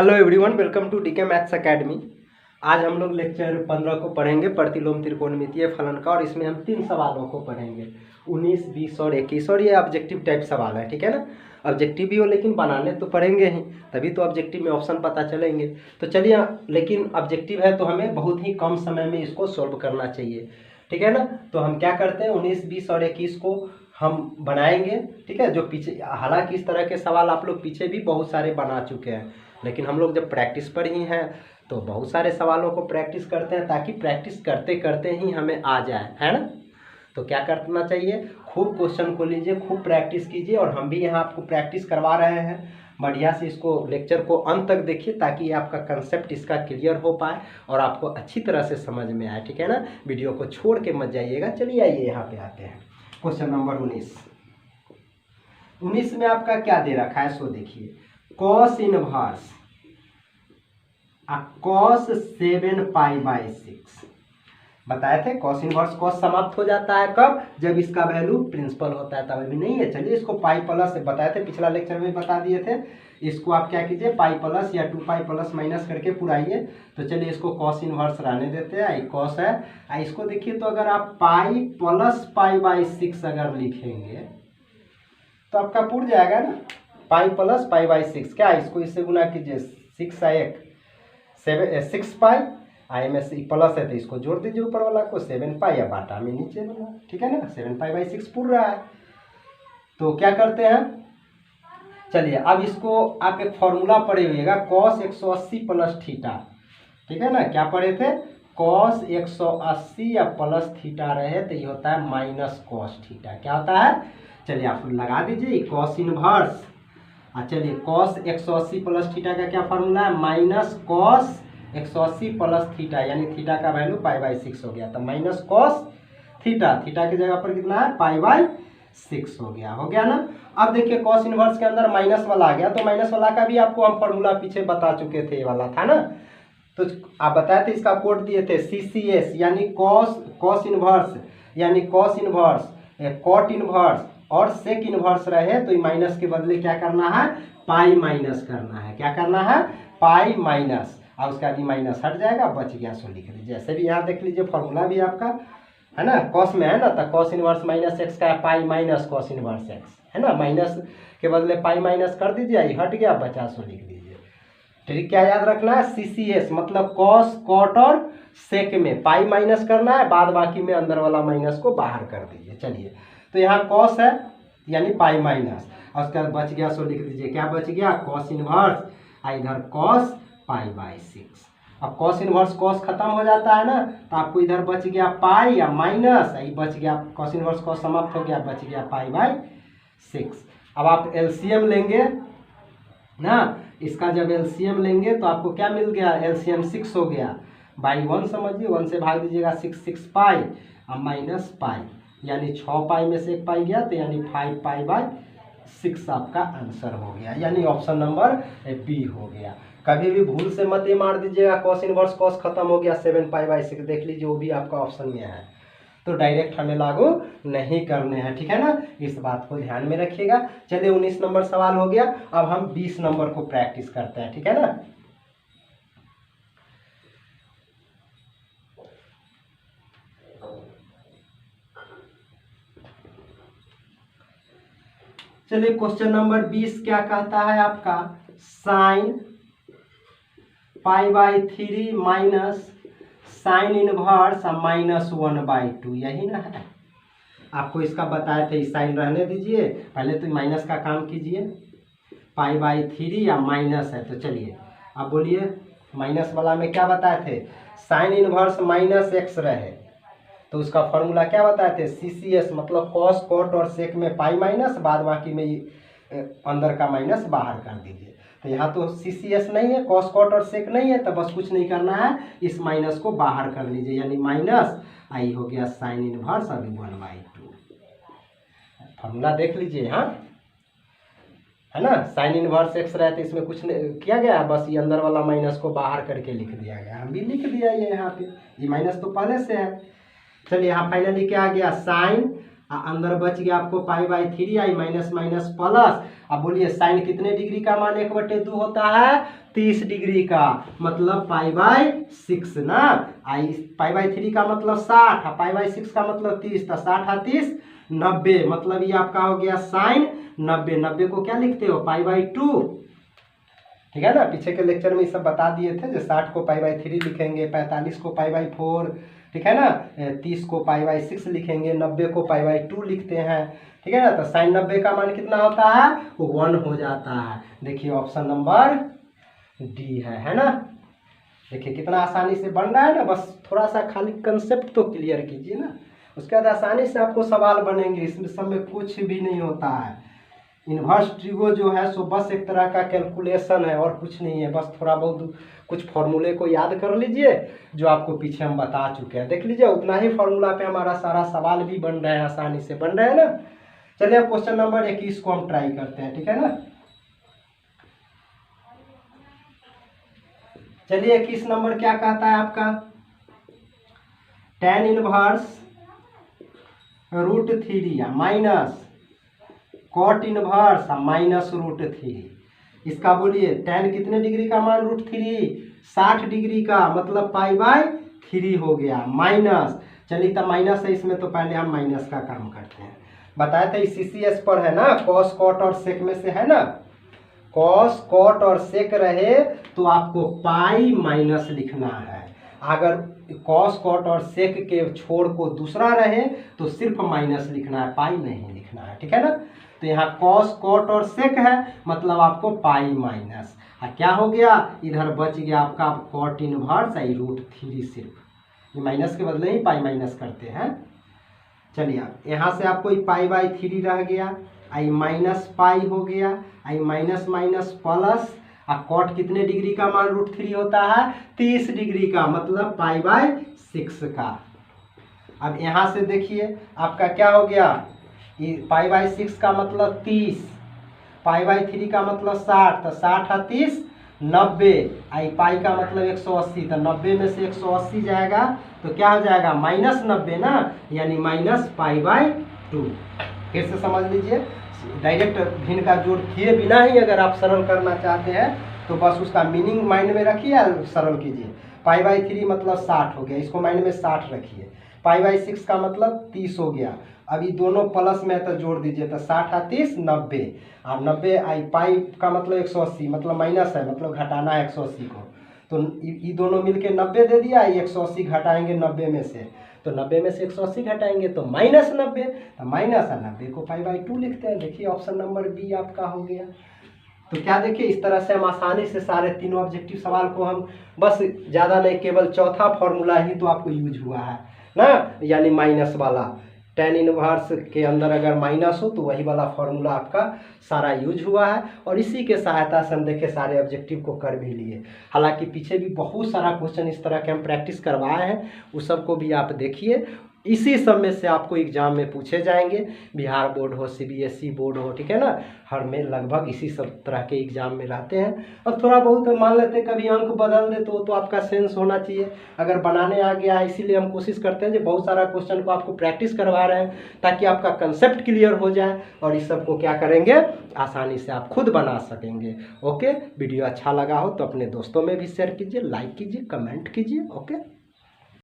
Hello everyone, welcome to DK maths academy. आज हम लोग लेक्चर 15 को पढ़ेंगे, प्रतिलोम त्रिकोणमितीय फलन का। और इसमें हम 3 सवालों को पढ़ेंगे, 19, 20 और 21। और ये ऑब्जेक्टिव टाइप सवाल है, ठीक है ना। ऑब्जेक्टिव भी हो लेकिन बनाने तो पढ़ेंगे ही, तभी तो ऑब्जेक्टिव में ऑप्शन पता चलेंगे। तो चलिए, लेकिन ऑब्जेक्टिव है तो हमें बहुत ही कम समय में इसको सॉल्व करना चाहिए, ठीक है ना। तो हम क्या करते हैं, 19, 20 और 21 को हम बनाएंगे, ठीक है। जो पीछे, हालांकि इस तरह के सवाल आप लोग पीछे भी बहुत सारे बना चुके हैं, लेकिन हम लोग जब प्रैक्टिस पर ही हैं तो बहुत सारे सवालों को प्रैक्टिस करते हैं, ताकि प्रैक्टिस करते करते ही हमें आ जाए, है ना। तो क्या करना चाहिए, खूब क्वेश्चन को लीजिए, खूब प्रैक्टिस कीजिए। और हम भी यहाँ आपको प्रैक्टिस करवा रहे हैं, बढ़िया से इसको लेक्चर को अंत तक देखिए, ताकि आपका कंसेप्ट इसका क्लियर हो पाए और आपको अच्छी तरह से समझ में आए, ठीक है ना। वीडियो को छोड़ के मत जाइएगा। चलिए आइए यहाँ पे आते हैं, क्वेश्चन नंबर 19 में आपका क्या दे रखा है, सो देखिए। कॉस इनवर्स cos 7π/6 बताए थे। कॉस इनवर्स कॉस समाप्त हो जाता है कब, जब इसका वैल्यू प्रिंसिपल होता है, तब अभी नहीं है। चलिए इसको पाई प्लस से बताए थे, पिछला लेक्चर में बता दिए थे। इसको आप क्या कीजिए, पाई प्लस या 2π प्लस माइनस करके पुराइए। तो चलिए इसको कॉस इनवर्स रहने देते हैं, कॉस है। इसको देखिए, तो अगर आप पाई प्लस π/6 अगर लिखेंगे तो आपका पुर जाएगा ना, पाई प्लस π/6। क्या, इसको इससे गुना कीजिए, 6 1 6π, आई में प्लस है तो इसको जोड़ दीजिए ऊपर वाला को, 7π, या बाटा में नीचे वाला, ठीक है ना। 7π/6 पुर रहा है। तो क्या करते हैं, चलिए अब इसको आप एक फॉर्मूला पढ़े हुएगा, cos 180 प्लस थीटा, ठीक है ना। क्या पढ़े थे, cos 180 या प्लस थीटा रहे तो ये होता है माइनस कॉस थीटा। क्या होता है, चलिए आप लगा दीजिए कॉस इनवर्स। चलिए cos 180 प्लस थीटा का क्या फॉर्मूला है, माइनस कॉस 180 प्लस थीटा, यानी थीटा का वैल्यू π/6 हो गया। तो माइनस कॉस थीटा, थीटा की जगह पर कितना है, π/6 हो गया ना। अब देखिए कॉस इनवर्स के अंदर माइनस वाला आ गया, तो माइनस वाला का भी आपको हम फॉर्मूला पीछे बता चुके थे, ये वाला था ना। तो आप बताए थे, इसका कोड दिए थे CCS, यानी कॉस इनवर्स, यानी कॉस इनवर्स, कॉट इनवर्स और सेक इनवर्स रहे तो माइनस के बदले क्या करना है, पाई माइनस करना है। क्या करना है, पाई माइनस, और उसके बाद माइनस हट जाएगा, बच गया, सो लिख लीजिए। जैसे भी यहाँ देख लीजिए, फॉर्मूला भी आपका है ना, कॉस में है ना, तो कॉस इनवर्स माइनस एक्स का है, pi minus cos inverse x, है ना। माइनस के बदले पाई माइनस कर दीजिए, हट गया, बचा, सो लिख दीजिए। ठीक, क्या याद रखना है, CCS मतलब कॉस, कॉट और सेक में पाई माइनस करना है, बाद बाकी में अंदर वाला माइनस को बाहर कर दीजिए। चलिए, तो यहाँ कॉस है यानी पाई माइनस, और उसके बाद बच गया, सो लिख दीजिए। क्या बच गया, कॉस इनवर्स, इधर कॉस π/6। अब कॉस इनवर्स कॉस खत्म हो जाता है ना, तो आपको इधर बच गया पाई या माइनस, बच गया कॉस इनवर्स कॉस समाप्त हो गया, बच गया π/6। अब आप LCM लेंगे ना, इसका जब LCM लेंगे तो आपको क्या मिल गया, LCM 6 हो गया, बाई 1 समझिए, 1 से भाग दीजिएगा, 6π और माइनस पाई, यानी 6π में से 1 पाई गया, तो यानी 5π/6 आपका आंसर हो गया, यानी ऑप्शन नंबर B हो गया। कभी भी भूल से मत ये मार दीजिएगा कॉस इनवर्स कॉस खत्म हो गया 7π/6, देख लीजिए वो भी आपका ऑप्शन में है, तो डायरेक्ट हमें लागू नहीं करने हैं, ठीक है ना। इस बात को ध्यान में रखिएगा। चलिए 19 नंबर सवाल हो गया, अब हम 20 नंबर को प्रैक्टिस करते हैं, ठीक है ना। चलिए क्वेश्चन नंबर 20 क्या कहता है आपका, साइन π/3 माइनस साइन इनवर्स -1/2, यही ना है। आपको इसका बताए थे, साइन रहने दीजिए, पहले तो माइनस का काम कीजिए, π/3 या माइनस है। तो चलिए अब बोलिए, माइनस वाला में क्या बताए थे, साइन इनवर्स -x रहे तो उसका फॉर्मूला क्या बताए थे, CCS मतलब कॉस, कॉट और सेक में पाई माइनस, बाद बाकी में अंदर का माइनस बाहर कर दीजिए। तो यहाँ तो CCS नहीं है, कॉस, कॉट और सेक नहीं है, तो बस कुछ नहीं करना है, इस माइनस को बाहर कर लीजिए, यानी माइनस आई हो गया साइन इनवर्स अभी 1/2। फॉर्मूला देख लीजिए, हाँ है ना। साइन इनवर्स x रहे तो इसमें कुछ नहीं किया गया, बस ये अंदर वाला माइनस को बाहर करके लिख दिया गया, हम भी लिख दिया ये यहाँ पे, ये माइनस तो पहले से है। चलिए यहाँ फाइनली क्या आ गया, साइन, अंदर बच गया आपको π/3 आई, माइनस माइनस प्लस। अब बोलिए साइन कितने डिग्री का मान 1/2 होता है, 30 डिग्री का, मतलब π/6 ना। π/3 का मतलब 60, π/6 का मतलब 30, तो 60 और 30 90, मतलब ये आपका हो गया sin 90। 90 को क्या लिखते हो, π/2, ठीक है ना। पीछे के लेक्चर में ये सब बता दिए थे, जो 60 को π/3 लिखेंगे, 45 को π/4, ठीक है ना, 30 को π/6 लिखेंगे, 90 को π/2 लिखते हैं, ठीक है ना। तो sin 90 का मान कितना होता है, 1 हो जाता है। देखिए ऑप्शन नंबर डी है ना। देखिए कितना आसानी से बन रहा है ना, बस थोड़ा सा खाली कंसेप्ट तो क्लियर कीजिए ना, उसके बाद आसानी से आपको सवाल बनेंगे। इसमें सब में कुछ भी नहीं होता है। इन्वर्स ट्रिगो जो है सो बस एक तरह का कैलकुलेशन है और कुछ नहीं है। बस थोड़ा बहुत कुछ फॉर्मूले को याद कर लीजिए, जो आपको पीछे हम बता चुके हैं। देख लीजिए उतना ही फॉर्मूला पे हमारा सारा सवाल भी बन रहे हैं, आसानी से बन रहे हैं ना। चलिए अब क्वेश्चन नंबर 21 को हम ट्राई करते हैं, ठीक है ना। चलिए 21 नंबर क्या कहता है आपका, tan inverse √3 minus cot inverse minus √3। इसका बोलिए tan कितने डिग्री का मान, √3, 60 डिग्री का, मतलब π/3 हो गया, माइनस, चलिए तब माइनस है इसमें, तो पहले हम माइनस का काम करते हैं। बताए थे CCS पर है ना, cos cot और sec में से है ना, cos cot और sec रहे तो आपको पाई माइनस लिखना है। अगर cos cot और sec के छोर को दूसरा रहे तो सिर्फ माइनस लिखना है, पाई नहीं लिखना है, ठीक है ना। तो यहाँ cos cot और sec है, मतलब आपको पाई माइनस, क्या हो गया, इधर बच गया आपका cot इनवर्स √3, सिर्फ ये माइनस के बदले ही पाई माइनस करते हैं। चलिए यहाँ से आपको π/3 रह गया, आई माइनस पाई हो गया, आई माइनस माइनस प्लस, और कॉट कितने डिग्री का मान √3 होता है, 30 डिग्री का, मतलब π/6 का। अब यहाँ से देखिए आपका क्या हो गया, π/6 का मतलब 30, π/3 का मतलब 60, तो 60 और 30 90, आई पाई का मतलब 180, तो 90 में से 180 जाएगा तो क्या हो जाएगा, -90 ना, यानी -π/2। फिर से समझ लीजिए, डायरेक्ट भिन्न का जोड़ किए बिना ही अगर आप सरल करना चाहते हैं तो बस उसका मीनिंग माइंड में रखिए और सरल कीजिए। π/3 मतलब 60 हो गया, इसको माइंड में 60 रखिए। π/6 का मतलब 30 हो गया, अभी दोनों प्लस में तो जोड़ दीजिए, तो 60 और 30 90, और 90 आई पाई का मतलब 180, मतलब माइनस है, मतलब घटाना है 180 को, तो ये दोनों मिलके 90 दे दिया, ये 180 घटाएंगे 90 में से, तो 90 में से 180 घटाएंगे तो -90, तो माइनस 90 को π/2 लिखते हैं। देखिए ऑप्शन नंबर बी आपका हो गया। तो क्या देखिए इस तरह से हम आसानी से सारे तीनों ऑब्जेक्टिव सवाल को हम बस ज़्यादा नहीं, केवल चौथा फॉर्मूला ही तो आपको यूज हुआ है ना, यानी माइनस वाला। tan इनवर्स के अंदर अगर माइनस हो तो वही वाला फॉर्मूला आपका सारा यूज हुआ है, और इसी के सहायता से हम देखे सारे ऑब्जेक्टिव को कर भी लिए। हालांकि पीछे भी बहुत सारा क्वेश्चन इस तरह के हम प्रैक्टिस करवाए हैं, उस सब को भी आप देखिए। इसी सब में से आपको एग्जाम में पूछे जाएंगे, बिहार बोर्ड हो, CBSE बोर्ड हो, ठीक है ना, हर में लगभग इसी सब तरह के एग्जाम में रहते हैं। अब थोड़ा बहुत मान लेते हैं कभी अंक बदल दे तो आपका सेंस होना चाहिए, अगर बनाने आ गया है, इसीलिए हम कोशिश करते हैं कि बहुत सारा क्वेश्चन को आपको प्रैक्टिस करवा रहे हैं ताकि आपका कंसेप्ट क्लियर हो जाए, और इस सब को क्या करेंगे, आसानी से आप खुद बना सकेंगे। ओके, वीडियो अच्छा लगा हो तो अपने दोस्तों में भी शेयर कीजिए, लाइक कीजिए, कमेंट कीजिए। ओके।